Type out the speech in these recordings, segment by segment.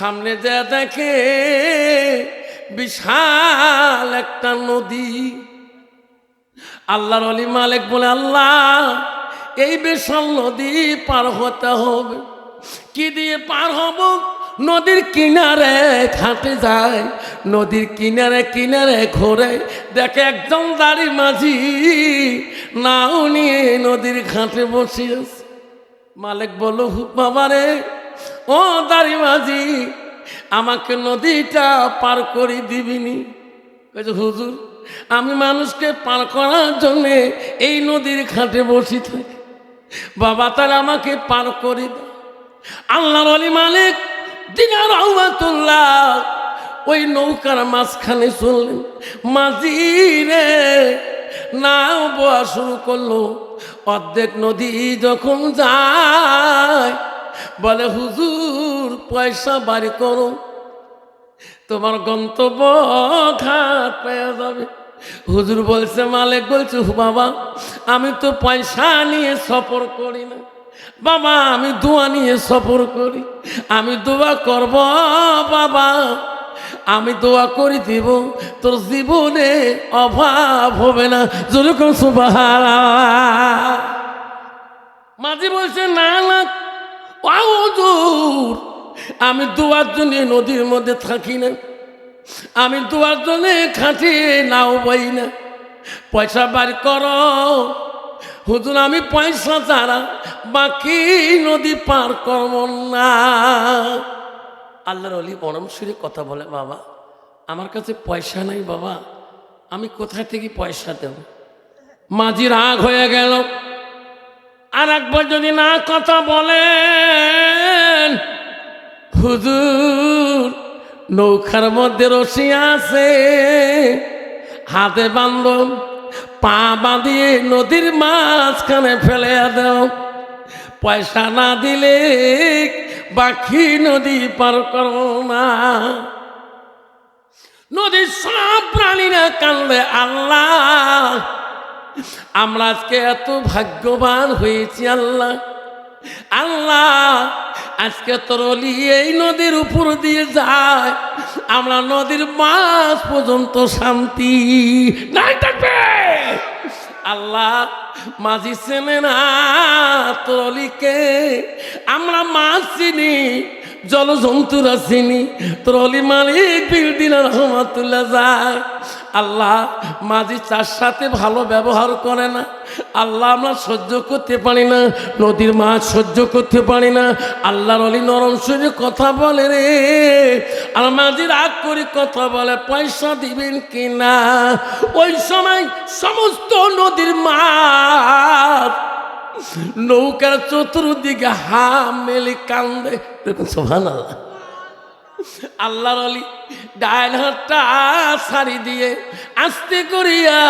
সামনে যে দেখে বিশাল একটা নদী। আল্লাহর ওলি মালিক বলে, আল্লাহ এই বিশাল নদী পার হতে হবে, কি দিয়ে পার হব? নদীর কিনারে ঘাটে যায়, নদীর কিনারে কিনারে ঘোরে, দেখে একজন দাড়ি মাঝি নাও নিয়ে নদীর ঘাটে বসে আছে। মালিক বলল, বাবারে ও দাড়ি মাঝি, আমাকে নদীটা পার করে দিবিনি? হুজুর, আমি মানুষকে পার করার জন্য এই নদীর ঘাটে বসে থাকি, বাবা তাহলে আমাকে পার করে দাও। আল্লাহর ওলি মালিক দিনার রহমাতুল্লাহ ওই নৌকার মাঝখানে চললেন। মাঝি রে নাও বোয়া শুরু করলো। অর্ধেক নদী যখন যায় বলে, হুজুর পয়সা বাড়ি করো, তোমার গন্তব্য ঘাট পেয়ে যাবে। হুজুর বলছে, মালিক বলছে, বাবা আমি তো পয়সা নিয়ে সফর করি না, বাবা আমি দোয়া নিয়ে সফর করি, আমি দোয়া করব বাবা, আমি দোয়া করে দিব তোর জীবনে অভাব হবে না। যেরকম সুবহানাল্লাহ। মাঝি বলছে, না না হুজুর, আমি দোয়ার জন্য নদীর মধ্যে থাকি না, আমি দোয়ার জন্য খাঁটি নাও বই না, পয়সা বাড়ি করো। হুজুর আমি পয়সা ছাড়া বাকি নদী পার করব না। আল্লাহর ওলি পরম সুরে কথা বলে, বাবা আমার কাছে পয়সা নাই, বাবা আমি কোথায় থেকে পয়সা দেব? মাঝি রাগ হয়ে গেল। আর একবার যদি না কথা বলেন, হুজুর নৌকার মধ্যে রশি আছে, হাতে বাঁধব, পা বাঁধিয়ে নদীর মাঝখানে ফেলে দাও, পয়সা না দিলে বাকি নদী পার করো না। নদীর সব প্রাণীরা কান্দে, আল্লাহ আমরা আজকে এত ভাগ্যবান হয়েছি, আল্লাহ আল্লাহ আজকে তোর ওলি এই নদীর উপর দিয়ে যায়, আমরা নদীর মাঝ পর্যন্ত শান্তি নাই থাকবে। আল্লাহ মাঝি চেনে না তোর অলিকে, আমরা মাছ চিনি, জলজন্তুরা চিনি, তোর অলি মালিক বিলদিন রহমাতুল্লাহ যায়। আল্লাহ মাঝি চার সাথে ভালো ব্যবহার করে না, আল্লাহ আমরা সহ্য করতে পারি না, নদীর মাছ সহ্য করতে পারি না। আল্লাহর ওলি নরম সুরে কথা বলে রে, আর মাঝি রাগ করে কথা বলে, পয়সা দিবেন কিনা? ওই সময় সমস্ত নদীর মাছ নৌকার চতুর্দিকে হা মেলে কান্দে। সুবহানাল্লাহ। আল্লাহর ওলি ডাইন হাতটা ছাড়ি দিয়ে আস্তে করিয়া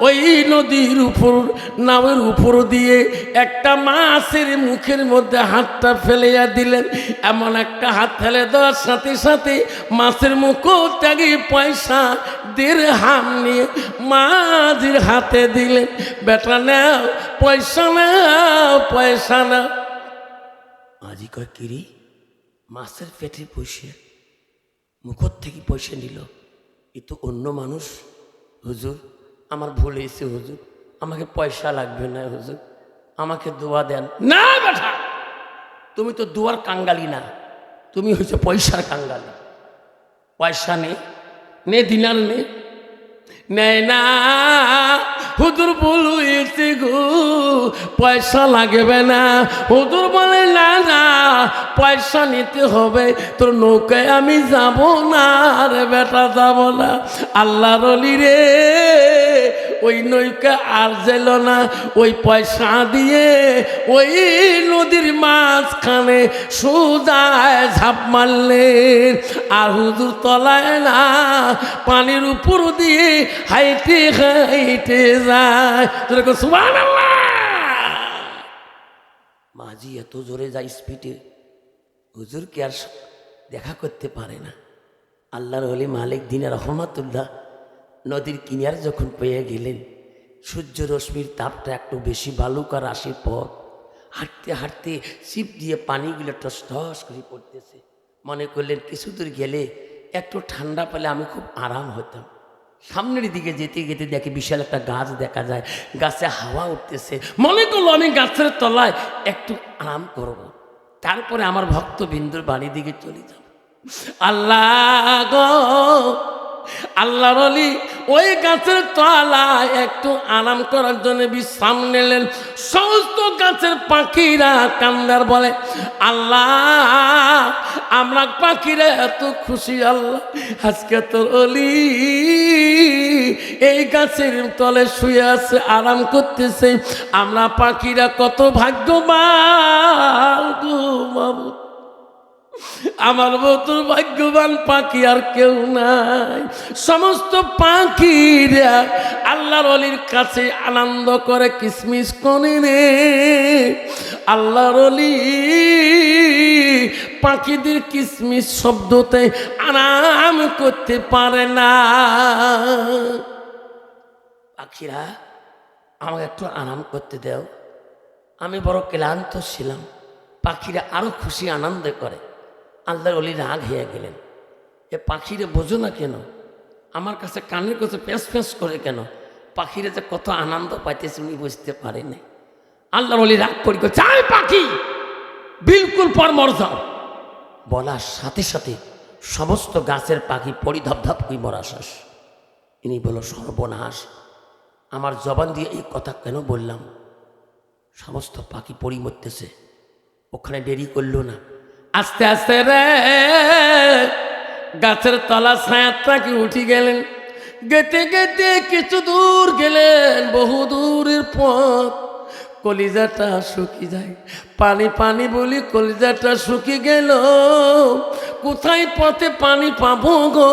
ওই নদীর উপর নামের উপর দিয়ে একটা মাছের মুখের মধ্যে হাতটা ফেলিয়া দিলেন। এমন একটা হাত ফেলে দেওয়ার সাথে সাথে মাছের মুখও ত্যাগে পয়সা দিরহাম নিয়ে মাঝির হাতে দিলেন। বেটা নাও পয়সা, নাও পয়সা নাও। মাঝি কয়, কিরি মাছের পেটে বসে মুখর থেকে পয়সা নিল, এ তো অন্য মানুষ। হুজুর আমার ভুল হয়েছে, হুজুর আমাকে পয়সা লাগবে না, হুজুর আমাকে দোয়া দেন। না বেটা, তুমি তো দোয়ার কাঙ্গালি না, তুমি হয়েছে পয়সার কাঙ্গালি। পয়সা নে দিনার নেয় না। হুজুর ভুল হয়েছে গো, পয়সা লাগবে না। হুজুর বলে, না না পয়সা নিতে হবে, তোর নৌকায় আমি যাব না রে বেটা, যাব না। আল্লাহর ওলি রে ওই নৌকা আর যেল না, ওই পয়সা দিয়ে ওই নদীর মাঝখানে সোজায় ঝাঁপ মারলেন। আর হুজুর তলায় না, পানির উপর দিয়ে হাইটে হাইটে যায়। সুবহানাল্লাহ। মাঝি এত জোরে যায় স্পিডে, হুজুরকে আর দেখা করতে পারে না। আল্লাহর ওলি মালিক দিন রহমাতুল্লাহ নদীর কিনারে যখন পেয়ে গেলেন, সূর্য রশ্মির তাপটা একটু বেশি, বালুকা রাশির পথ, হাঁটতে হাঁটতে ছিপ দিয়ে পানিগুলো টস টস করে পড়তেছে। মনে করলেন কিছু দূর গেলে একটু ঠান্ডা পেলে আমি খুব আরাম হতাম। সামনের দিকে যেতে যেতে দেখি বিশাল একটা গাছ দেখা যায়, গাছে হাওয়া উঠতেছে। মনে করলো আমি গাছের তলায় একটু আরাম করব। তারপরে আমার ভক্তবিন্দুর বাড়ির দিকে চলে যাব। আল্লাহ গো, আল্লাহর ওলি ওই গাছের তলায় একটু আরাম করার জন্য বিশ্রাম নিলেন। সমস্ত গাছের পাখিরা কান্দার বলে, আল্লাহ আমরা পাখিরা এত খুশি, আল্লাহ আজকে তোর ওলি এই গাছের তলে শুয়ে আছে, আরাম করতেছে। আমরা পাখিরা কত ভাগ্যবান গো মাবুদ, আমার মতো ভাগ্যবান পাখি আর কেউ নাই। সমস্ত পাখিরা আল্লাহর ওলির কাছে আনন্দ করে কিসমিস করে রে। আল্লাহর ওলি পাখিদের কিসমিস শব্দতে আরাম করতে পারে না। পাখিরা আমাকে একটু আরাম করতে দাও, আমি বড় ক্লান্ত ছিলাম। পাখিরা আরো খুশি আনন্দ করে। আল্লাহর ওলি রাগ হয়ে গেলেন, এ পাখিরে বোঝো না কেন, আমার কাছে কানের কাছে প্যাঁচ প্যাঁচ করে কেন? পাখিরে যে কত আনন্দ পাইতেছে উনি বুঝতে পারেনি। আল্লাহর ওলি রাগ করি চাই পাখি বিলকুল পর মর যাও। বলার সাথে সাথে সমস্ত গাছের পাখি পরিধপধপ করে মরা শেষ। ইনি বলল, সর্বনাশ, আমার জবান দিয়ে এই কথা কেন বললাম? সমস্ত পাখি পরি মরতেছে। ওখানে দেরি করলো না, আস্তে আস্তে রে গাছের তলা ছায়াত পাখি উঠে গেলেন। গেতে গেতে কিছু দূর গেলেন, বহু দূরের পথ। কলিজাটা শুকিয়ে যায়, পানি পানি বলি কলিজাটা শুকিয়ে গেল। কোথায় পথে পানি পাবো গো?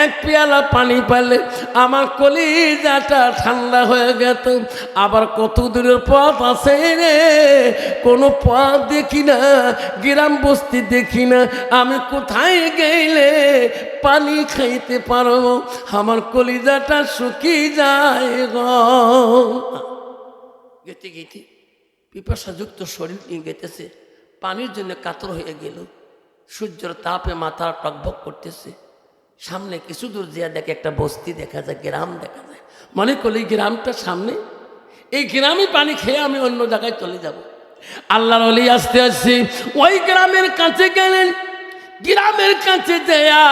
এক পেয়ালা পানি পেলে আমার কলিজাটা ঠান্ডা হয়ে গেত। আবার কত দূরের পথ আছে রে, কোনো পথ দেখি না, গ্রাম বস্তি দেখি না। আমি কোথায় গেলে পানি খাইতে পারবো? আমার কলিজাটা শুকিয়ে যায় গো। গেতে গেতে পিপাসাযুক্ত শরীর নিয়ে গেতেছে, পানির জন্য কাতর হয়ে গেল। সূর্যের তাপে মাথা টকবক করতেছে। সামনে কিছু দূর যেয়ে দেখে একটা বস্তি দেখা যায়, গ্রাম দেখা যায়। মনে করলে এই গ্রামটা সামনে, এই গ্রামে পানি খেয়ে আমি অন্য জায়গায় চলে যাব। আল্লাহর ওলি আস্তে আস্তে ওই গ্রামের কাছে গেলেন। গ্রামের কাছে যেয়া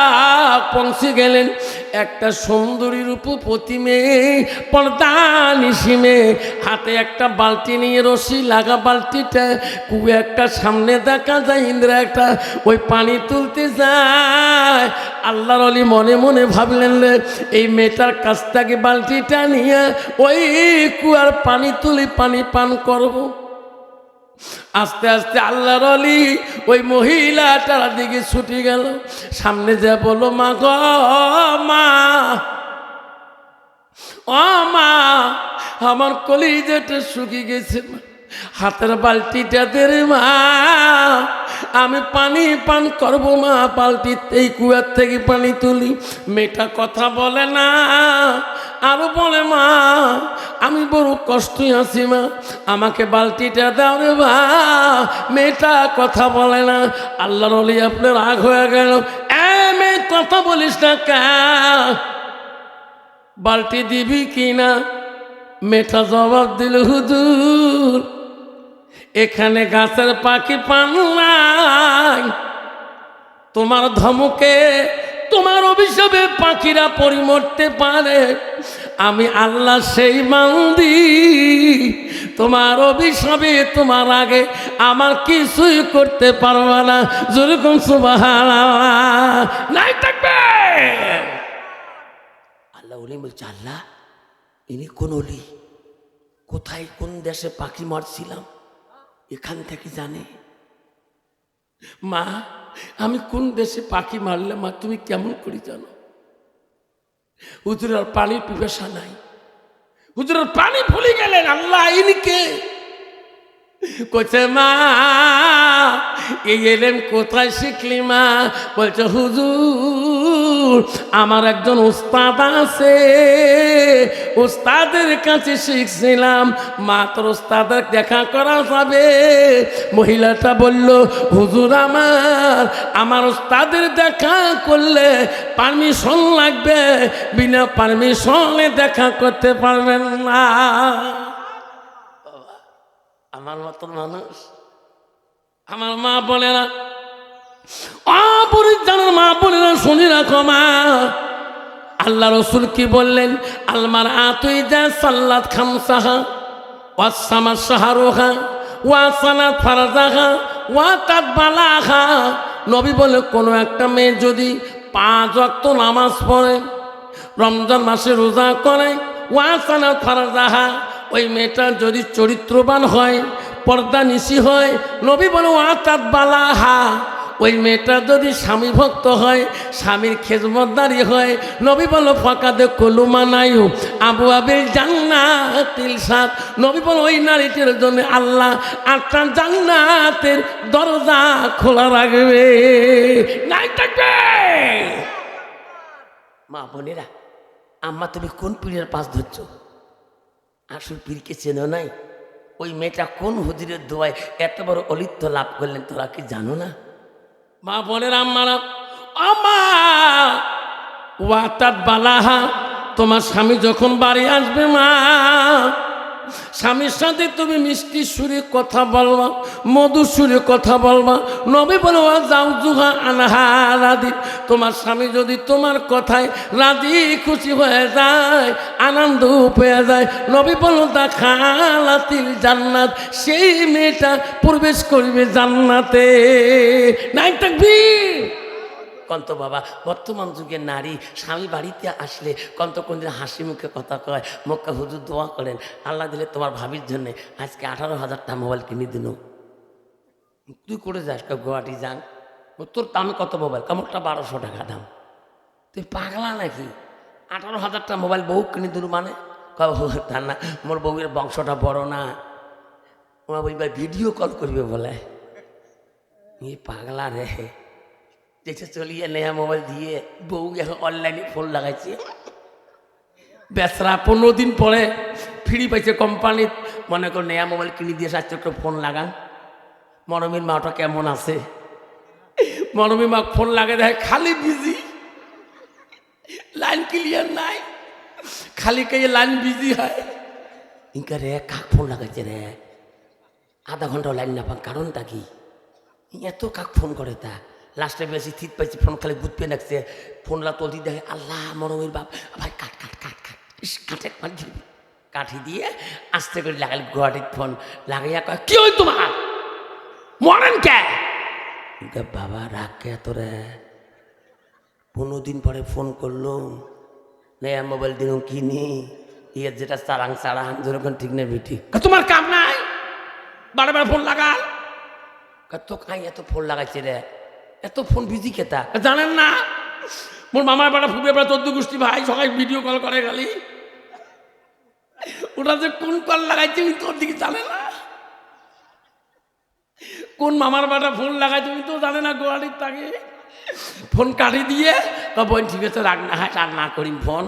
পৌঁছে গেলেন একটা সুন্দরী রূপবতী মেয়ে, পর্দা নিশি মেয়ে, হাতে একটা বালতি নিয়ে রশি লাগা বালতিটা কুয়ে একটা সামনে দেখা যায়, ইন্দ্রা একটা ওই পানি তুলতে যায়। আল্লাহর ওলি মনে মনে ভাবলেন, এই মেয়েটার কাছ থেকে বালতিটা নিয়ে ওই কুয়ার পানি তুলি পানি পান করব। আস্তে আস্তে আল্লাহর ওলি ওই মহিলাটার দিকে ছুটে গেল। সামনে যা বলো, মা গো মা, ও মা, আমার কলিজাটা শুকিয়ে গেছে, হাতের বালতিটা দে রে মা, আমি পানি পান করবো মা, বালতিতে এই কুয়ার থেকে পানি তুলি। মেয়েটা কথা বলে না, আরো বলে, মা আমি বড় কষ্টই আছি মা, আমাকে বালতিটা দাও রে মা। মেয়েটা কথা বলে না। আল্লাহর ওলি আপনার রাগ হয়ে গেল, এ মেয়ে কথা বলিস না কা, বালতি দিবি কিনা? মেয়েটা জবাব দিল, হুজুর এখানে গাছের পাখি পান নাই, তোমার ধমকে তোমার অভিশাপে পাখিরা পরি মরতে পারে। আমি আল্লাহ সেই বান্দি, তোমার অভিশাপে তোমার আগে আমার কিছুই করতে পারবে না। যেরকম সুবহানাল্লাহ নাই থাকবে। আল্লাহ ওলি বলছে, আল্লাহ ইনি কোন ওলি? কোথায় কোন দেশে পাখি মারছিলাম এখান থেকে জানে? মা আমি কোন দেশে পাখি মারলাম মা তুমি কেমন করে জানো? হুজুরের পানির পিপাসা নাই, হুজুরের পানি ভুলে গেলেন। আল্লাহ ইনি কে? কইছে মা এই এলেম কোথায় শিখলি মা? বলছে হুজুর আমার একজন উস্তাদ আছে, উস্তাদের কাছে শিখছিলাম। মাত্র উস্তাদের দেখা করা যাবে? মহিলাটা বলল হুজুর আমার উস্তাদের দেখা করলে পারমিশন লাগবে, বিনা পারমিশনে দেখা করতে পারবেন না। আমার মতন মানুষ, আমার মা বলে না, অপরিজ্ঞানের মা বলে না, শুনি রাখো মা। আল্লাহ রসুল কি বললেন? আলমার আতুই যা সাল্লাত খামসাহা ওয়াসামা শাহরুহা ওয়াসানাত ফারজাহা ওয়াতাত বালাহা। নবী বলে কোনো একটা মেয়ে যদি 5 ওয়াক্ত নামাজ পড়ে, রমজান মাসে রোজা করে, ওয়াসানাত ফারজাহা, ওই মেয়েটা যদি চরিত্রবান হয়, পর্দা নিশি হয়, নবী বলে ওয়াতাত বালাহা, ওই মেয়েটা যদি স্বামী ভক্ত হয়, স্বামীর খেজমতদারি হয়, নবী বলো ফাঁকাদে কলুমা নাইও আবু আবিল জান্নাতিল সাত। নবী বলো ওই নারীটির জন্য আল্লাহ 8টা জান্নাতের দরজা খোলা রাখবে। নাই থাকবে। মা বোনেরা, আম্মা তুমি কোন পীরের পাশ ধরছ? আসল পীরকে চেনো নাই? ওই মেয়েটা কোন হুজুরের দোয়ায় এত বড় অলিত্য লাভ করলেন তোরা কি জানো না? মা বোনের আম্মারা, আমা ওয়াতাত বালাহা, তোমার স্বামী যখন বাড়ি আসবে মা, স্বামীর সাথে তুমি মিষ্টি সুরে কথা বলবা, মধু সুরে কথা বলবা। নবী বলবা যাও জুহা আনহা রাদি, তোমার স্বামী যদি তোমার কথায় রাজি খুশি হয়ে যায়, আনন্দ পেয়ে যায়, নবী বলো দাখালাতিল জান্নাত, সেই মেয়েটা প্রবেশ করবে জান্নাতে। নাই তাকবীর। কন্ত বাবা, বর্তমান যুগের নারী স্বামী বাড়িতে আসলে কন্ত কোনদিন হাসি মুখে কথা কয়, মক্কা হুজুর দোয়া করেন আল্লাহ দিলে তোমার ভাবির জন্যে আজকে 18,000টা মোবাইল কিনে দিল। তুই করে যাস গুয়াহাটি যান, তোর দামে কত মোবাইল? কামড়টা 1200 টাকা দাম। তুই পাগলা নাকি? 18,000টা মোবাইল বউ কিনে দিল মানে? তা না, মোর বউয়ের বংশটা বড় না, আমার বই ভিডিও কল করবে বলে। পাগলা রে, যেটা চলিয়ে নেয়া মোবাইল দিয়ে বউ এখন অনলাইনে ফোন লাগাইছে। বেসরা 15 দিন পরে ফ্রি পাইছে কোম্পানি, মনে করো নেয়া মোবাইল কিনে দিয়ে সাথে একটা ফোন লাগান। মরমির মাটা কেমন আছে? মরমির মা ফোন লাগে দেখে খালি বিজি, লাইন ক্লিয়ার নাই, খালি কে লাইন বিজি হয়। ইনকা রে কাক ফোন লাগাইছে রে, আধা ঘন্টা লাইন না পান, কারণটা কি? এত কাক ফোন করে তা লাস্টে বেশি থিত পাইছি, ফোন খালি গুদপে রাখছে। ফোনলা তলদি দেখে আল্লাহ মরমের বাপ, ভাই কাট কাট কাট কাট, কাটে কাঠি দিয়ে আস্তে করে লাগালি গুয়াহাটির ফোন লাগাইয়া কয় কি ওই তোমার মরেন কে? বাবা রাগ কে তোরে? 15 দিন পরে ফোন করলো, নেয়া মোবাইল দিন কিনি, ইয়ের যেটা চারাং চারাং যেরকম ঠিক নেই বেটি, তোমার কাম নাই বারবার ফোন লাগাল। তো কাই এত ফোন লাগাইছে রে, এত ফোন বিজি কেতা জানেন না? মোর মামার পাড়া ফুপে পাড়া 14 গোষ্ঠী ভাই সবাই ভিডিও কল করে, খালি ওটা যে কোন কল লাগাইছে তোর দিকে জানে না, কোন মামার পাড়া ফোন লাগাইছে তো জানে না। গোয়ালির তাকে ফোন কাটি দিয়ে বোন ঠিক আছে রাগ না, হ্যাঁ রাগ না করিম, ফোন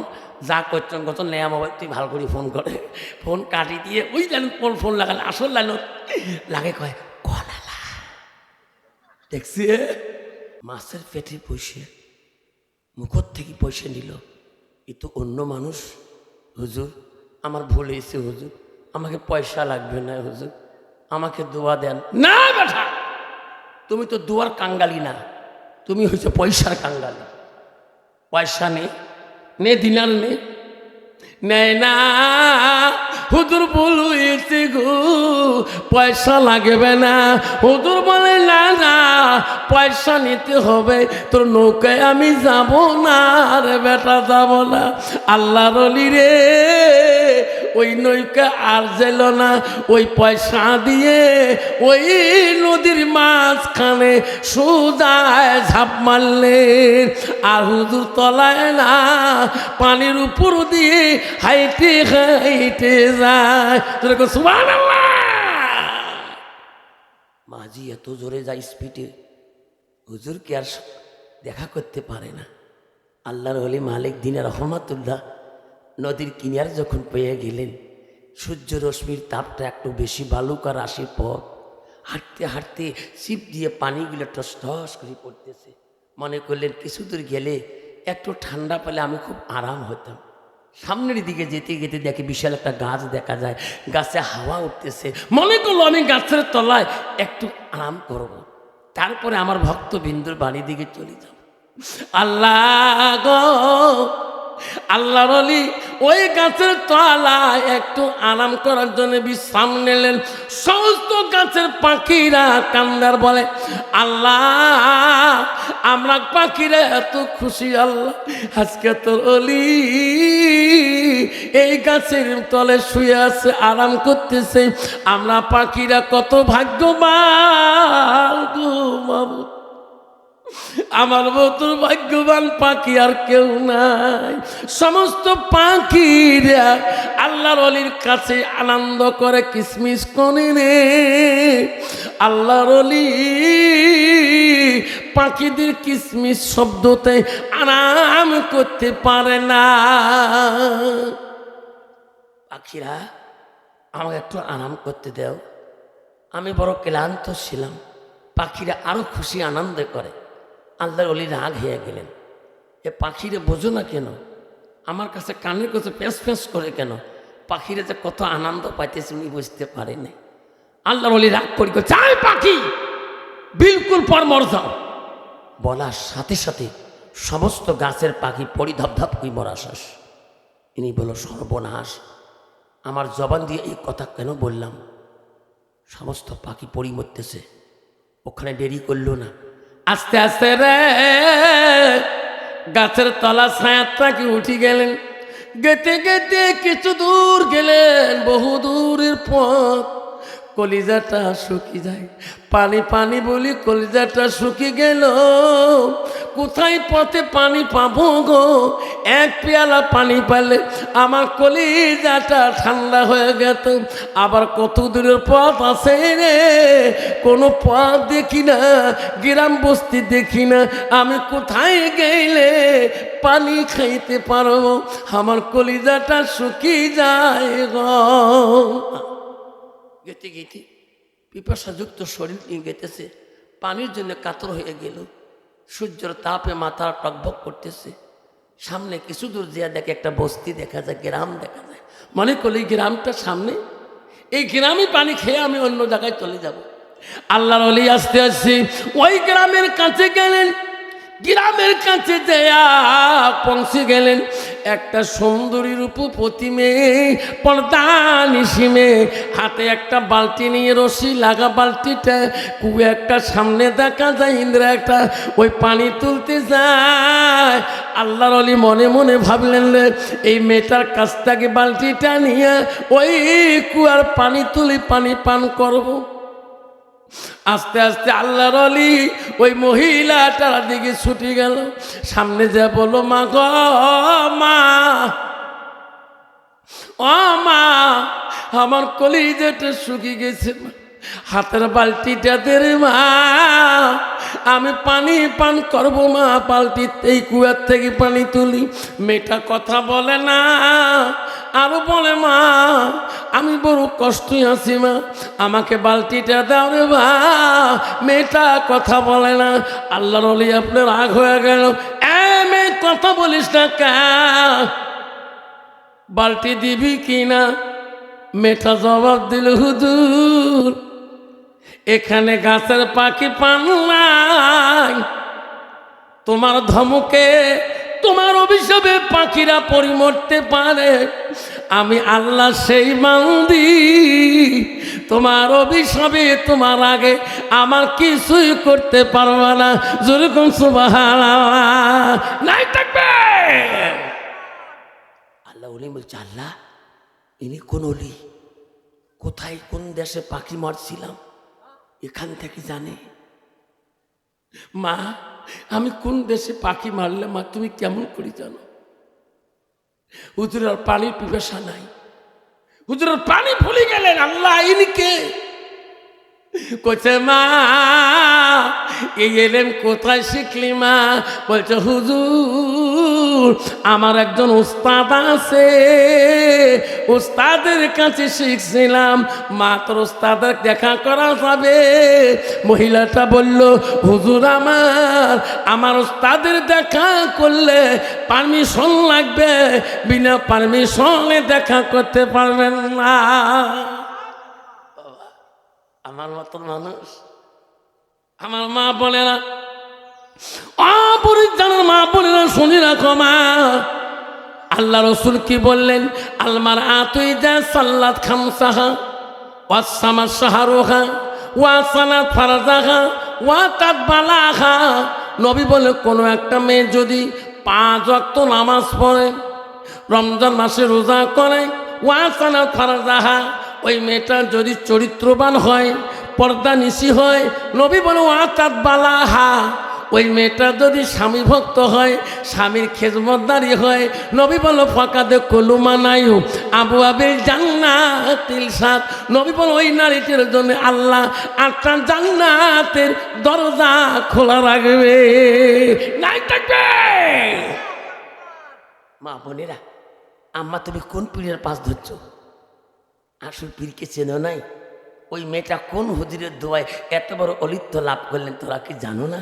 যা করছেন কত নেয়া মোবাইল তুই ভালো করে ফোন করে, ফোন কাটি দিয়ে ওই লাইন ফোন লাগালে আসল লাইন লাগে, কয় কলালা দেখছি মাছের পেটে পয়সে মুখর থেকে পয়সা নিল, এ তো অন্য মানুষ। হুজুর আমার ভুল হয়েছে হুজুর, আমাকে পয়সা লাগবে না হুজুর, আমাকে দোয়া দেন। না বেটা, তুমি তো দোয়ার কাঙ্গালি না, তুমি হয়েছে পয়সার কাঙ্গালি। পয়সা নে দিনার নেয় না, হুজুর ভুল হয়েছে গো, পয়সা লাগবে না। হুজুর বলে না না পয়সা নিতে হবে, তোর নৌকায় আমি যাব না রে বেটা, যাব না। আল্লাহর ওলি রে, ওই নৌকা আর যেল না, ওই পয়সা দিয়ে ওই নদীর মাঝখানে সোজায় ঝাঁপ মারলেন, আর হুজুর তলায় না পানির উপর দিয়ে হাইটে হাইটে যায়। সুবহানাল্লাহ। মাঝি এত জোরে যায় স্পিডে, হুজুরকে আর দেখা করতে পারে না। আল্লাহর ওলি মালিক দিন রহমাতুল্লাহ নদীর কিনার যখন পেয়ে গেলেন, সূর্য রশ্মির তাপটা একটু বেশি, বালুকা রাশির পর হাঁটতে হাঁটতে ছিপ দিয়ে পানিগুলো টস টস করে পড়তেছে। মনে করলেন কিছু দূর গেলে একটু ঠান্ডা পেলে আমি খুব আরাম হতাম। সামনের দিকে যেতে যেতে দেখে বিশাল একটা গাছ দেখা যায়, গাছে হাওয়া উঠতেছে। মনে করলো আমি গাছের তলায় একটু আরাম করব, তারপরে আমার ভক্তবিন্দুর বাড়ির দিকে চলে যাব। আল্লাহ গো, আল্লাহর ওলি ওই গাছের তলায় একটু আরাম করার জন্য বিশ্রাম নিলেন। সমস্ত গাছের পাখিরা কান্দার বলে, আল্লাহ আমরা পাখিরা এত খুশি, আল্লাহ আজকে তোর ওলি এই গাছের তলে শুয়ে আছে, আরাম করতেছে। আমরা পাখিরা কত ভাগ্যবান গো মাবুদ, আমার মতো ভাগ্যবান পাখি আর কেউ নাই। সমস্ত পাখিরা আল্লাহর ওলির কাছে আনন্দ করে কিসমিস করে রে। আল্লাহর ওলি পাখিদের কিসমিস শব্দতে আরাম করতে পারে না। পাখিরা আমাকে একটু আরাম করতে দাও, আমি বড় ক্লান্ত ছিলাম। পাখিরা আরো খুশি আনন্দ করে। আল্লাহর ওলি রাগ হয়ে গেলেন, এ পাখিরে বোঝো না কেন, আমার কাছে কানের কাছে প্যাঁচ প্যাঁচ করে কেন? পাখিরে যে কত আনন্দ পাইতেছে উনি বুঝতে পারেনি। আল্লাহর ওলি রাগ করি চাই পাখি বিলকুল পর মর যাও। বলার সাথে সাথে সমস্ত গাছের পাখি পরিধপধপ করে মরা শেষ। ইনি বলল সর্বনাশ, আমার জবান দিয়ে এই কথা কেন বললাম? সমস্ত পাখি পরি মরতেছে। ওখানে দেরি করলো না, আস্তে আস্তে রে গাছের তলা ছায়াত পাখি উঠে গেলেন। গেতে গেতে কিছু দূর গেলেন, বহু দূরের পথ। কলিজাটা শুকিয়ে যায়, পানি পানি বলি কলিজাটা শুকিয়ে গেল। কোথায় পথে পানি পাবো গো? এক পেয়ালা পানি পেলে আমার কলিজাটা ঠান্ডা হয়ে গেত। আবার কত দূরের পথ আছে রে, কোনো পথ দেখি না, গ্রাম বস্তি দেখি না। আমি কোথায় গেলে পানি খাইতে পারবো? আমার কলিজাটা শুকিয়ে যায় গো। গেতে গেতে পিপাসাযুক্ত শরীর নিয়ে গেতেছে, পানির জন্য কাতর হয়ে গেল। সূর্যের তাপে মাথা টকবক করতেছে। সামনে কিছু দূর যেয়ে দেখে একটা বস্তি দেখা যায়, গ্রাম দেখা যায়। মনে করলে এই গ্রামটা সামনে, এই গ্রামে পানি খেয়ে আমি অন্য জায়গায় চলে যাব। আল্লাহর ওলি আস্তে আস্তে ওই গ্রামের কাছে গেলেন। গ্রামের কাছে যেয়া পৌঁছে গেলেন, একটা সুন্দরী রূপবতী মেয়ে, পর্দা নিশি মেয়ে, হাতে একটা বালতি নিয়ে রশি লাগা বালতিটা কুয়ে একটা সামনে দেখা যায়। ইন্দ্রা একটা ওই পানি তুলতে যায়। আল্লাহর ওলি মনে মনে ভাবলেন এই মেয়েটার কাছ থেকে বালতিটা নিয়ে ওই কুয়ার পানি তুলি পানি পান করব। আস্তে আস্তে আল্লাহর ওলি ওই মহিলাটার দিকে ছুটে গেল। সামনে যা বলো, মা গো মা, ও মা, আমার কলিজাটা শুকিয়ে গেছে, হাতের বালতিটা দে রে মা, আমি পানি পান করবো মা, বালতিতে এই কুয়ার থেকে পানি তুলি। মেয়েটা কথা বলে না, আরো বলে মা আমি বড় কষ্টই আছি মা, আমাকে বালতিটা দাও রে মা। মেয়েটা কথা বলে না। আল্লাহর ওলি আপনার রাগ হয়ে গেল, এ মেয়ে কথা বলিস না কা, বালতি দিবি কিনা? মেয়েটা জবাব দিল, হুজুর এখানে গাছের পাখি পান নাই, তোমার ধমকে তোমার অভিশাপে পাখিরা পরি মরতে পারে। আমি আল্লাহ সেই বান্দি, তোমার অভিশাপে তোমার আগে আমার কিছুই করতে পারবে না। যেরকম সুবহানাল্লাহ নাই থাকবে। আল্লাহ ওলি বলছে, আল্লাহ ইনি কোন ওলি? কোথায় কোন দেশে পাখি মারছিলাম এখান থেকে জানে? মা আমি কোন দেশে পাখি মারলে মা তুমি কেমন করে জানো? হুজুরের পানির পিপাসা নাই, হুজুরের পানি ভুলে গেলেন। আল্লাহ ইনি কে? কইছে মা এই এলেম কোথায় শিখলি মা? বলছে হুজুর আমার একজন উস্তাদ আছে, উস্তাদের কাছে শিখছিলাম। মাত্র উস্তাদের দেখা করা যাবে? মহিলাটা বলল হুজুর আমার উস্তাদের দেখা করলে পারমিশন লাগবে, বিনা পারমিশনে দেখা করতে পারবেন না। আমার মতন মানুষ, আমার মা বলে না, অপরিজ্ঞানের মা বলে না, শুনি রাখো মা। আল্লাহ রসুল কি বললেন? আলমার আতুই যা সাল্লাত খামসাহা ওয়াসামা শাহরুহা ওয়াসানাত ফারজাহা ওয়াতাত বালাহা। নবী বলে কোনো একটা মেয়ে যদি 5 ওয়াক্ত নামাজ পড়ে, রমজান মাসে রোজা করে, ওয়াসানাত ফারজাহা, ওই মেয়েটা যদি চরিত্রবান হয়, পর্দা নিশি হয়, নবী বলে ওয়াতাত বালাহা, ওই মেয়েটা যদি স্বামী ভক্ত হয়, স্বামীর খেজমতদারি হয়, নবী বলো ফাঁকাদে কলুমা নাইও আবু আবিল জান্নাতিল সাত। নবী বলো ওই নারীটির জন্য আল্লাহ 8টা জান্নাতের দরজা খোলা রাখবে। নাই থাকবে। মা বোনেরা, আম্মা তুমি কোন পীরের পাশ ধরছ? আসল পীরকে চেনো নাই? ওই মেয়েটা কোন হুজুরের দোয়ায় এত বড় অলিত্য লাভ করলেন তোরা কি জানো না?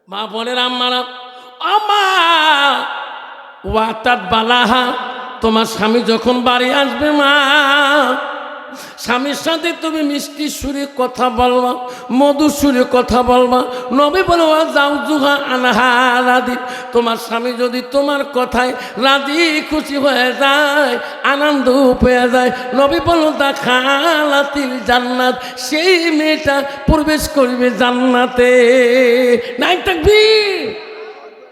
মা বোনের আম্মারা, আমা ওয়াতাত বালাহা, তোমার স্বামী যখন বাড়ি আসবে মা, স্বামীর সাথে তুমি মিষ্টি সুরে কথা বলবা, মধু সুরে কথা বলবা। নবী বলে যাও জুহা আনহা রাদি, তোমার স্বামী যদি তোমার কথায় রাজি খুশি হয়ে যায়, আনন্দ পেয়ে যায়, নবী বলো দাখালাতিল জান্নাত, সেই মেয়েটা প্রবেশ করবে জান্নাতে। নাই তাকবীর।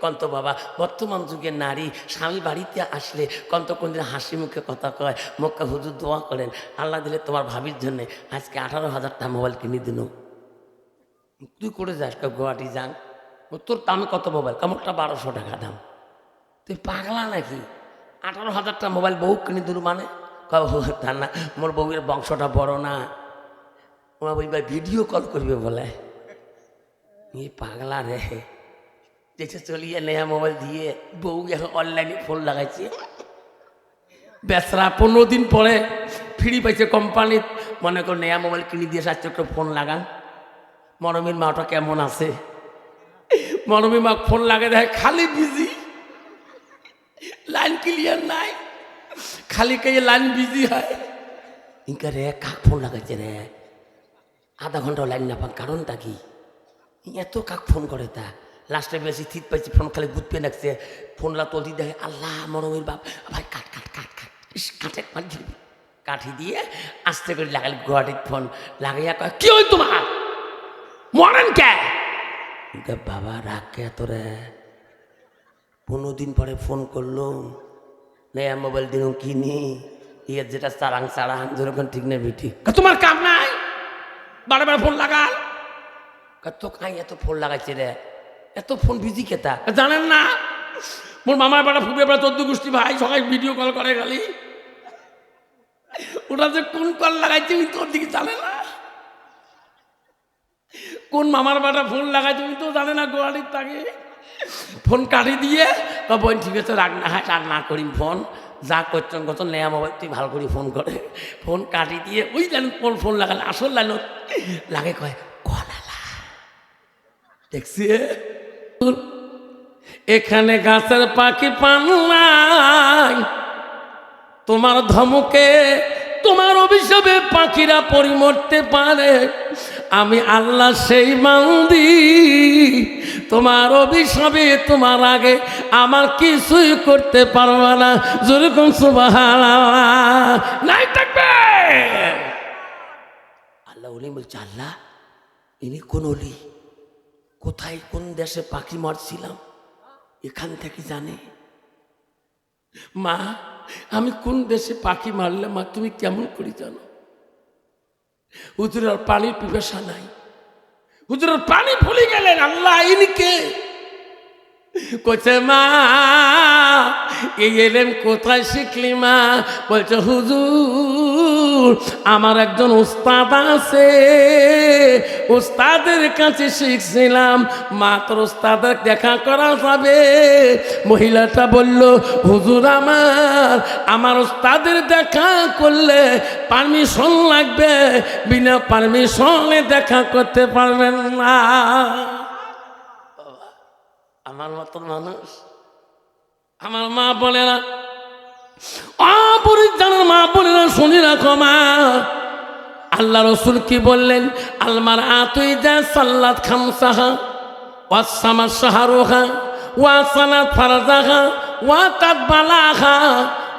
কন্ত বাবা, বর্তমান যুগের নারী স্বামী বাড়িতে আসলে কন্ত কোনদিন হাসি মুখে কথা কয়, মক্কা হুজুর দোয়া করেন, আল্লাহ দিলে তোমার ভাবির জন্যে আজকে 18,000টা মোবাইল কিনে দিল। তুই করে যাস গুয়াহাটি যান, তোর দামে কত মোবাইল? কামড়টা 1200 টাকা দাম। তুই পাগলা নাকি? 18,000টা মোবাইল বউ কিনে দিল মানে? তা না, মোর বউয়ের বংশটা বড় না, আমার বই ভাই ভিডিও কল করবে বলে। পাগলা রে, যেটা চলিয়ে নেয়া মোবাইল দিয়ে বউ এখন অনলাইনে ফোন লাগাইছে। বেসরা 15 দিন পরে ফ্রি পাইছে কোম্পানির, মনে করো নেয়া মোবাইল কিনে দিয়ে সাথে একটা ফোন লাগান। মরমির মাটা কেমন আছে? মরমির মা ফোন লাগে দেখে খালি বিজি, লাইন ক্লিয়ার নাই, খালি কে লাইন বিজি হয়। ইনকা রে কাক ফোন লাগাইছে রে, আধা ঘন্টা লাইন না পান, কারণটা কি? এত কাক ফোন করে তা লাস্টে বেশি থিত পাইছি, ফোন খালি গুদপে রাখছে। ফোনলা তলদি দেখে আল্লাহ মরমের বাপ, ভাই কাট কাট কাট কাট, কাটে কাঠি দিয়ে আস্তে করে লাগালি গুয়াহাটির ফোন লাগাইয়া কয় কি ওই তোমার মরেন কে? বাবা রাগ কে তোরে? 15 দিন পরে ফোন করলো, নেয়া মোবাইল দিন কিনি, ইয়ের যেটা চারাং চারাং যেরকম ঠিক নেই বেটি, তোমার কাম নাই বারবার ফোন লাগাল। তো কাই এত ফোন লাগাইছে রে, এত ফোন বিজি কেতা জানেন না? মোর মামার পাড়া ফুপে পাড়া 14 গোষ্ঠী ভাই সবাই ভিডিও কল করে, খালি ওটা যে কোন কল লাগাইছে ওই তোর দিকে জানে না। কোন মামার পাড়া ফোন লাগাইছে ওই তো জানে না। গোয়ালির তাকে ফোন কাটি দিয়ে বোন ঠিক আছে রাগ না, রাগ না করিম, ফোন যা করছেন কত নেয়া মোবাইল তুই ভালো করে ফোন করে, ফোন কাটি দিয়ে ওই লাইন ফোন লাগালে আসল লাইন লাগে কয় কলালা দেখছি এখানে গাছের পাখি পান নাই, তোমার ধমকে তোমার অভিশাপে পাখিরা পরি মরতে পারে। আমি আল্লাহ সেই বান্দি, তোমার অভিশাপে তোমার আগে আমার কিছুই করতে পারবে না। যেরকম সুবহানাল্লাহ নাই থাকবে। আল্লাহ উনি বলছে আল্লাহ ইনি কোন অলি, কোথায় কোন দেশে পাখি মারছিলাম এখান থেকে জানে। মা আমি কোন দেশে পাখি মারলে মা তুমি কেমন করে জানো? হুজুরের পানির পিপাসা নাই, হুজুরের পানি ভুলে গেলেন। আল্লাহ ইনিকে কইছে মা এই এলেম কোথায় শিখলি মা? বলছে হুজুর হুজুর আমার একজন উস্তাদ আছে, উস্তাদের কাছে শিখছিলাম, মাত্র উস্তাদের দেখা করা যাবে? মহিলাটা বলল, হুজুর আমার উস্তাদের দেখা করলে পারমিশন লাগবে, বিনা পারমিশনে দেখা করতে পারবেন না। আমার মতন মানুষ, আমার মা বলে না, অপরিজ্ঞানের মা বলে না, শুনি রাখো মা, আল্লাহ রসুল কি বললেন? আলমার আতুই যা সাল্লাত খামসাহা ওয়াসামা শাহরুহা ওয়াসানাত ফারজাহা ওয়া তাদবালাহা।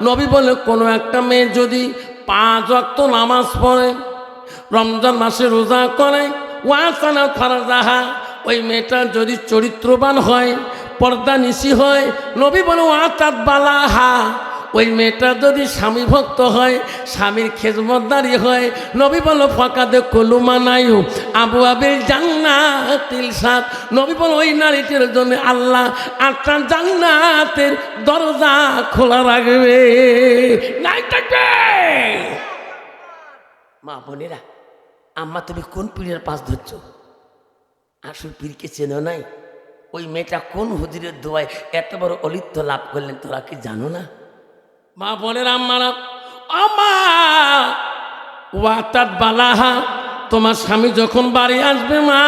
নবী বলে, কোনো একটা মেয়ে যদি 5 ওয়াক্ত নামাজ পড়ে, রমজান মাসে রোজা করে, ওয়াসানাত ফারজাহা, ওই মেয়েটা যদি চরিত্রবান হয়, পর্দা নিশি হয়, নবী বলে ওয়া তাদবালাহা, ওই মেয়েটা যদি স্বামী ভক্ত হয়, স্বামীর খেজমতদারি হয়, নবী বলো ফাঁকাদে কলুমা নাইও আবু আবিল জান্নাতিল সাত। নবী বলো ওই নারীটির জন্য আল্লাহ 8টা জান্নাতের দরজা খোলা রাখবে। নাই থাকবে। মা বোনেরা, আম্মা তুমি কোন পীরের পাশ ধরছ? আসল পীরকে চেনো নাই? ওই মেয়েটা কোন হুজুরের দোয়ায় এত বড় অলিত্য লাভ করলেন, তোরা কি জানো না? মা বোনের আম্মারা, আমা ওয়াতাত বালাহা, তোমার স্বামী যখন বাড়ি আসবে মা,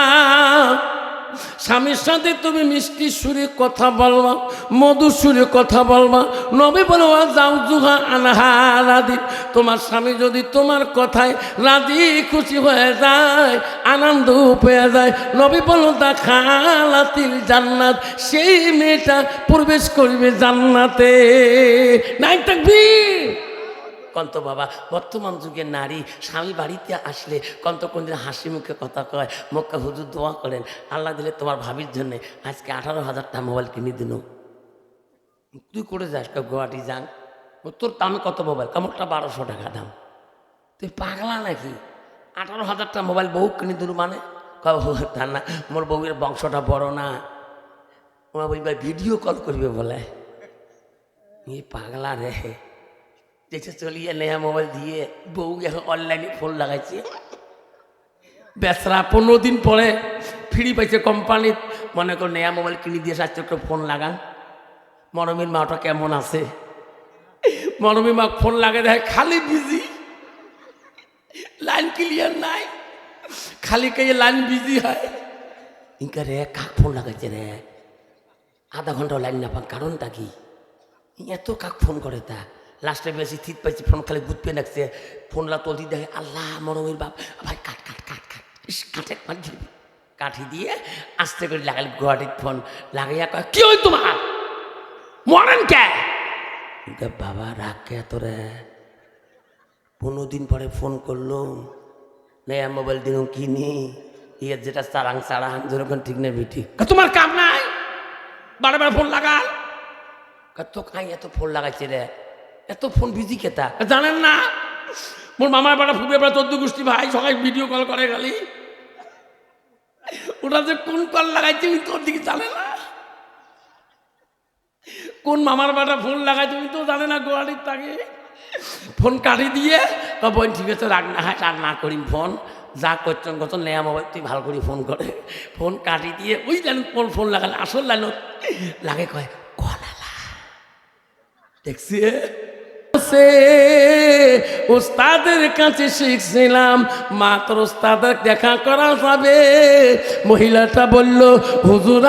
স্বামীর সাথে তুমি মিষ্টি সুরে কথা বলবা, মধুর সুরে কথা বলবা। নবী বলে ওয়া যাওজুহা আনহা রাদি, তোমার স্বামী যদি তোমার কথায় রাজি খুশি হয়ে যায়, আনন্দ পেয়ে যায়, নবী বলো দাখালাতিল জান্নাত, সেই মেয়েটা প্রবেশ করবে জান্নাতে। নাই তাকবীর। কন্ত বাবা, বর্তমান যুগের নারী স্বামী বাড়িতে আসলে কন্ত কোনদিন হাসি মুখে কথা কয়, মক্কা হুজুর দোয়া করেন, আল্লাহ দিলে তোমার ভাবির জন্যে আজকে 18,000টা মোবাইল কিনে দিন। তুই করে যাস গুয়াহাটি যান, তোর দামে কত মোবাইল? কামড়টা 1200 টাকা দাম। তুই পাগলা নাকি? 18,000টা মোবাইল বউ কিনে দিল মানে? তা না, মোর বউয়ের বংশটা বড় না, আমার বই ভাই ভিডিও কল করবে বলে। পাগলা রে, দেখে চলিয়ে নেয়া মোবাইল দিয়ে বউ এখন অনলাইনে ফোন লাগাইছে। বেসরা 15 দিন পরে ফ্রি পাইছে কোম্পানির, মনে করো নেয়া মোবাইল কিনে দিয়ে আসছে, একটু ফোন লাগান। মরমির মাটা কেমন আছে? মরমির মা ফোন লাগে দেখে খালি বিজি, লাইন ক্লিয়ার নাই, খালি কে লাইন বিজি হয়। ইনকা রে কাক ফোন লাগাইছে রে, আধা ঘন্টা লাইন না পান, কারণটা কি? এত কাক ফোন করে তা লাস্টে বেশি থিত পাইছি, ফোন খালি গুদপে রাখছে, ফোনলা তলদি দেখে আল্লাহ মরমের বাপ, ভাই কাট কাট কাট কাট, কাটে কাঠি দিয়ে আস্তে করে লাগালি গুয়াহাটির ফোন লাগাইয়া কয়, কি ওই তোমার মরেন কে? বাবা রাগ কে তোরে? 15 দিন পরে ফোন করলো, নেয়া মোবাইল দিন কিনি, ইয়ের যেটা চারাং চারাং যেরকম ঠিক নেই বিটি, তোমার কাম নাই, বারে বারে ফোন লাগাল। তো কাই এত ফোন লাগাইছে রে, এত ফোন বিজি কেতা জানেন না? মোর মামার পাড়া ফুপে পাড়া 14 গোষ্ঠী ভাই সবাই ভিডিও কল করে, খালি ওটা যে কোন কল লাগাইছে তোর দিকে জানে না, কোন মামার পাড়া ফোন লাগাইছে তো জানে না। গোয়ালির তাকে ফোন কাটি দিয়ে বোন ঠিক আছে রাগ না, রাগ না করি, ফোন যা করছেন কত নেয়া মোবাইল তুই ভালো করে ফোন করে, ফোন কাটি দিয়ে ওই লাইন ফোন লাগালে আসল লাইন লাগে, কয় কলালা দেখছি উস্তাদের কাছে শিখছিলাম, মাত্র উস্তাদের দেখা করা যাবে? মহিলাটা বলল, হুজুর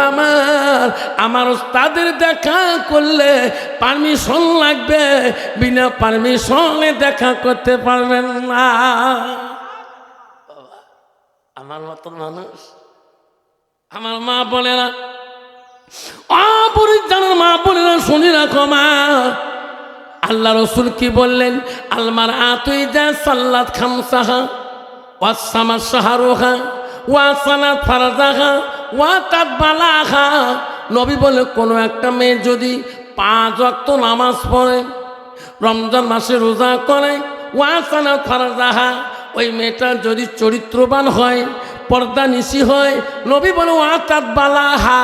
আমার উস্তাদের দেখা করলে পারমিশন লাগবে, বিনা পারমিশনে দেখা করতে পারবেন না। আমার মতন মানুষ, আমার মা বলে না, অপরিজ্ঞানের মা বলে না, শুনি রাখো মা, আল্লাহ রসুল কি বললেন? আলমার আতুই যা সাল্লাত খামসাহা ওয়াসামা শাহরুহা ওয়াসানাত ফারজাহা ওয়া তাদবালাহা। নবী বলে, কোনো একটা মেয়ে যদি 5 ওয়াক্ত নামাজ পড়ে, রমজান মাসে রোজা করে, ওয়াসানাত ফারজাহা, ওই মেয়েটা যদি চরিত্রবান হয়, পর্দা নিশি হয়, নবী বলে ওয়া তাদবালাহা,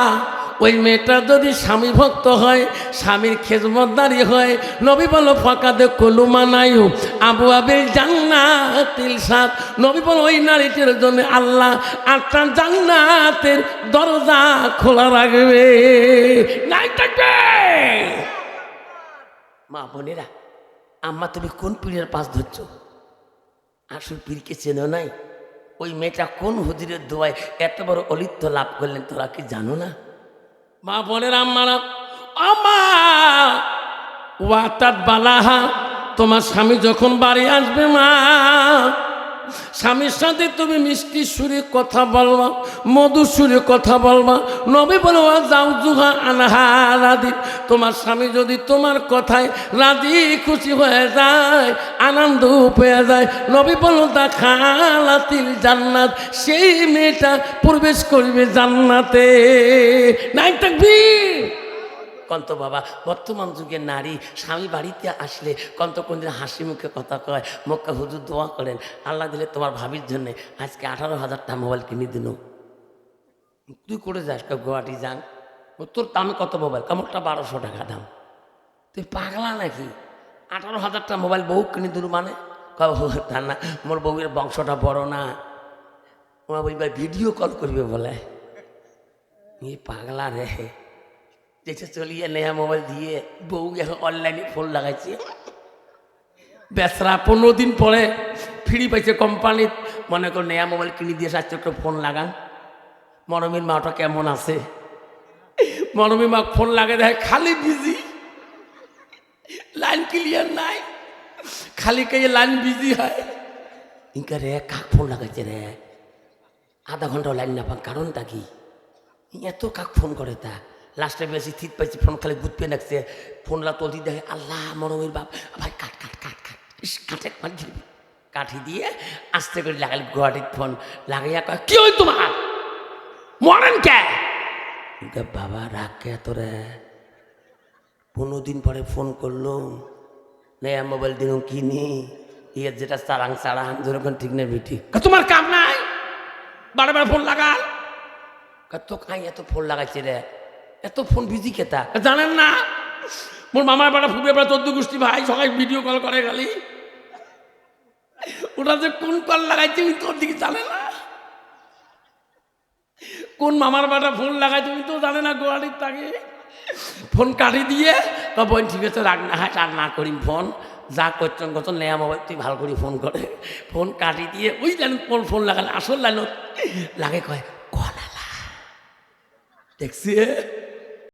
ওই মেয়েটা যদি স্বামী ভক্ত হয়, স্বামীর খেজমতদারি হয়, নবী বলো ফাকাদে কলুমা নাইও আবু আবিল জান্নাতিল সাত। নবী বলো ওই নারীটির জন্য আল্লাহ 8টা জান্নাতের দরজা খোলা রাখবে। নাই থাকবে। মা বোনেরা, আম্মা তুমি কোন পীরের পাশ ধরছো? আসল পীরকে চেনো নাই? ওই মেয়েটা কোন হুজুরের দোয়ায় এত বড় অলিত্য লাভ করলেন তোরা কি জানো না? মা বোনের আম্মারা, আমা ওয়াতাত বালাহা, তোমার স্বামী যখন বাড়ি আসবে মা, স্বামীর সাথে তুমি মিষ্টি সুরে কথা বলবা, মধু সুরে কথা বলবা। নবী বলো যাও জুহা আনহা রাদি, তোমার স্বামী যদি তোমার কথায় রাজি খুশি হয়ে যায়, আনন্দ পেয়ে যায়, নবী বলো দাখালাতিল জান্নাত, সেই মেয়েটা প্রবেশ করবে জান্নাতে। নাই তাকবীর। কন্ত বাবা, বর্তমান যুগের নারী স্বামী বাড়িতে আসলে কন্ত কোনদিন হাসি মুখে কথা কয়, মক্কা হুজুর দোয়া করেন, আল্লাহ দিলে তোমার ভাবির জন্যে আজকে 18,000টা মোবাইল কিনে দিন। তুই করে যাস গুয়াহাটি যান, তোর দামে কত মোবাইল? কামড়টা 1200 টাকা দাম। তুই পাগলা নাকি? 18,000টা মোবাইল বউ কিনে দিল মানে? তা না, মোর বউয়ের বংশটা বড় না, ওরা বলবে ভিডিও কল করবে বলে। পাগলা রে, যেটা চলিয়ে নেয়া মোবাইল দিয়ে বউ এখন অনলাইনে ফোন লাগাইছে। বেসরা 15 দিন পরে ফ্রি পাইছে কোম্পানির, মনে করো নেয়া মোবাইল কিনে দিয়ে সাথে একটা ফোন লাগান। মরমির মাটা কেমন আছে? মরমির মা ফোন লাগে দেখে খালি বিজি, লাইন ক্লিয়ার নাই, খালি কে লাইন বিজি হয়। ইনকা রে কাক ফোন লাগাইছে রে, আধা ঘন্টা লাইন না পান, কারণটা কি? এত কাক ফোন করে তা লাস্টে বেশি থিত পাইছি, ফোন খালি গুদ পেয়ে রাখছে। ফোনলা তুলতে দেখে আল্লাহ মরমের বাপ, ভাই কাট কাট কাট কাট, কাটে কাঠি দিয়ে আস্তে করে লাগালি গুয়াহাটির ফোন লাগাইয়া কয় কি ওই তোমার মরেন কে? বাবা রাগ কে তোরে? 15 দিন পরে ফোন করলো, নেয়া মোবাইল দিন কিনি, ইয়ে যেটা চারাং চারাং যেরকম ঠিক নেই বেটি, তোমার কাম নাই বারে বারে ফোন লাগাল। তো কাই এত ফোন লাগাইছে রে, এত ফোন বিজি কেতা জানেন না? মোর মামার বাড়া ফুটে বেড়া 14 গোষ্ঠী ভাই সবাই ভিডিও কল করে, খালি ওটা যে কোন কল লাগাইছে তোর দিকে জানে না, কোন মামার বাড়া ফোন লাগাইছে তো জানে না। গোয়ালির তাকে ফোন কাটি দিয়ে বোন ঠিক আছে রাগ না হয়, রাগ না করি, ফোন যা করছেন কত নেয়া মোবাইল তুই ভালো করে ফোন করে, ফোন কাটি দিয়ে ওই লাইন কোন ফোন লাগালে আসল লাইন লাগে, কয় কলালা দেখছি